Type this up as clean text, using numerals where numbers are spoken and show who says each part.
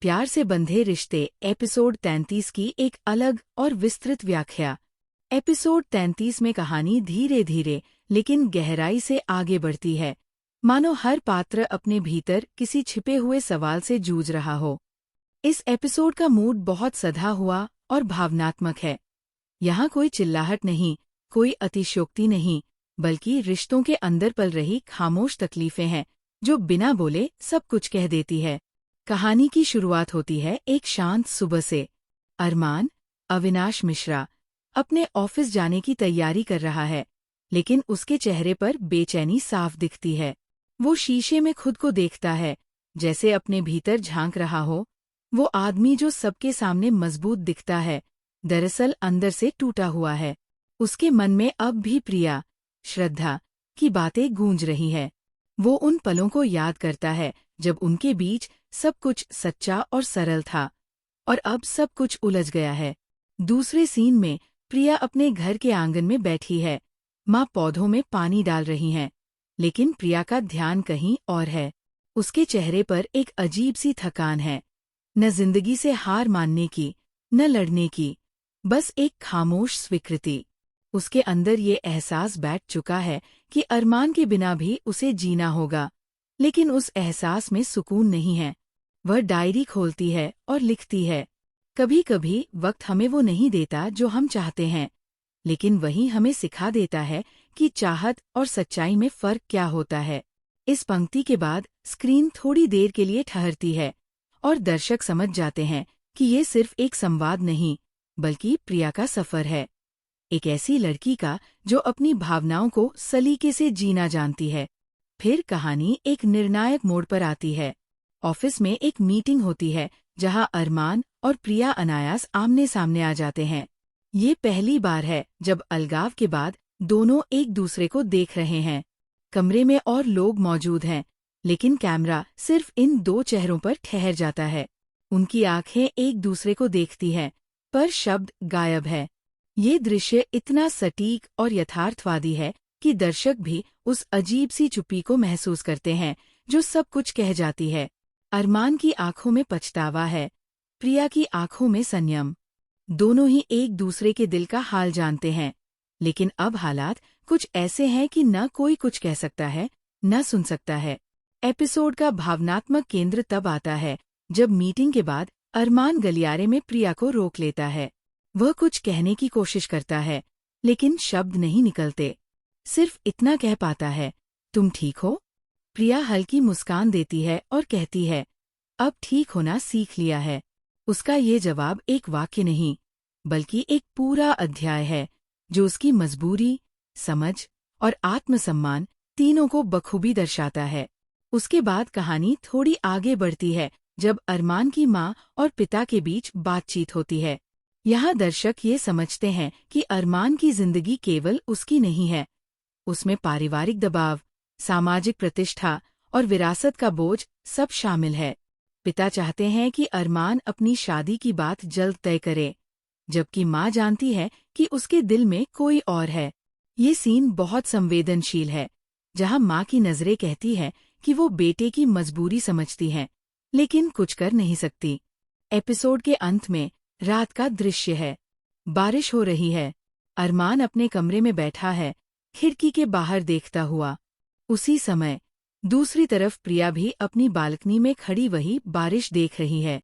Speaker 1: प्यार से बंधे रिश्ते एपिसोड 33 की एक अलग और विस्तृत व्याख्या। एपिसोड 33 में कहानी धीरे धीरे लेकिन गहराई से आगे बढ़ती है, मानो हर पात्र अपने भीतर किसी छिपे हुए सवाल से जूझ रहा हो। इस एपिसोड का मूड बहुत सधा हुआ और भावनात्मक है। यहाँ कोई चिल्लाहट नहीं, कोई अतिशयोक्ति नहीं, बल्कि रिश्तों के अंदर पल रही खामोश तकलीफें हैं जो बिना बोले सब कुछ कह देती है। कहानी की शुरुआत होती है एक शांत सुबह से। अरमान, अविनाश मिश्रा, अपने ऑफिस जाने की तैयारी कर रहा है, लेकिन उसके चेहरे पर बेचैनी साफ दिखती है। वो शीशे में खुद को देखता है, जैसे अपने भीतर झांक रहा हो। वो आदमी जो सबके सामने मजबूत दिखता है, दरअसल अंदर से टूटा हुआ है। उसके मन में अब भी प्रिया, श्रद्धा की बातें गूंज रही है। वो उन पलों को याद करता है जब उनके बीच सब कुछ सच्चा और सरल था, और अब सब कुछ उलझ गया है। दूसरे सीन में प्रिया अपने घर के आंगन में बैठी है। माँ पौधों में पानी डाल रही हैं, लेकिन प्रिया का ध्यान कहीं और है। उसके चेहरे पर एक अजीब सी थकान है, न जिंदगी से हार मानने की, न लड़ने की, बस एक खामोश स्वीकृति। उसके अंदर ये एहसास बैठ चुका है कि अरमान के बिना भी उसे जीना होगा, लेकिन उस एहसास में सुकून नहीं है। वह डायरी खोलती है और लिखती है, कभी कभी वक्त हमें वो नहीं देता जो हम चाहते हैं, लेकिन वही हमें सिखा देता है कि चाहत और सच्चाई में फर्क क्या होता है। इस पंक्ति के बाद स्क्रीन थोड़ी देर के लिए ठहरती है और दर्शक समझ जाते हैं कि ये सिर्फ एक संवाद नहीं, बल्कि प्रिया का सफर है। एक ऐसी लड़की का जो अपनी भावनाओं को सलीके से जीना जानती है। फिर कहानी एक निर्णायक मोड़ पर आती है। ऑफिस में एक मीटिंग होती है जहां अरमान और प्रिया अनायास आमने सामने आ जाते हैं। ये पहली बार है जब अलगाव के बाद दोनों एक दूसरे को देख रहे हैं। कमरे में और लोग मौजूद हैं, लेकिन कैमरा सिर्फ इन दो चेहरों पर ठहर जाता है। उनकी आंखें एक दूसरे को देखती हैं, पर शब्द गायब है। ये दृश्य इतना सटीक और यथार्थवादी है कि दर्शक भी उस अजीब सी चुप्पी को महसूस करते हैं जो सब कुछ कह जाती है। अरमान की आंखों में पछतावा है, प्रिया की आंखों में संयम। दोनों ही एक दूसरे के दिल का हाल जानते हैं, लेकिन अब हालात कुछ ऐसे हैं कि न कोई कुछ कह सकता है, न सुन सकता है। एपिसोड का भावनात्मक केंद्र तब आता है जब मीटिंग के बाद अरमान गलियारे में प्रिया को रोक लेता है। वह कुछ कहने की कोशिश करता है, लेकिन शब्द नहीं निकलते। सिर्फ इतना कह पाता है, तुम ठीक हो? प्रिया हल्की मुस्कान देती है और कहती है, अब ठीक होना सीख लिया है। उसका ये जवाब एक वाक्य नहीं, बल्कि एक पूरा अध्याय है जो उसकी मजबूरी, समझ और आत्मसम्मान तीनों को बखूबी दर्शाता है। उसके बाद कहानी थोड़ी आगे बढ़ती है जब अरमान की माँ और पिता के बीच बातचीत होती है। यहाँ दर्शक ये समझते हैं कि अरमान की जिंदगी केवल उसकी नहीं है। उसमें पारिवारिक दबाव, सामाजिक प्रतिष्ठा और विरासत का बोझ सब शामिल है। पिता चाहते हैं कि अरमान अपनी शादी की बात जल्द तय करे, जबकि माँ जानती है कि उसके दिल में कोई और है। ये सीन बहुत संवेदनशील है, जहाँ माँ की नजरें कहती हैं कि वो बेटे की मजबूरी समझती हैं, लेकिन कुछ कर नहीं सकती। एपिसोड के अंत में रात का दृश्य है। बारिश हो रही है। अरमान अपने कमरे में बैठा है, खिड़की के बाहर देखता हुआ। उसी समय दूसरी तरफ प्रिया भी अपनी बालकनी में खड़ी वही बारिश देख रही है।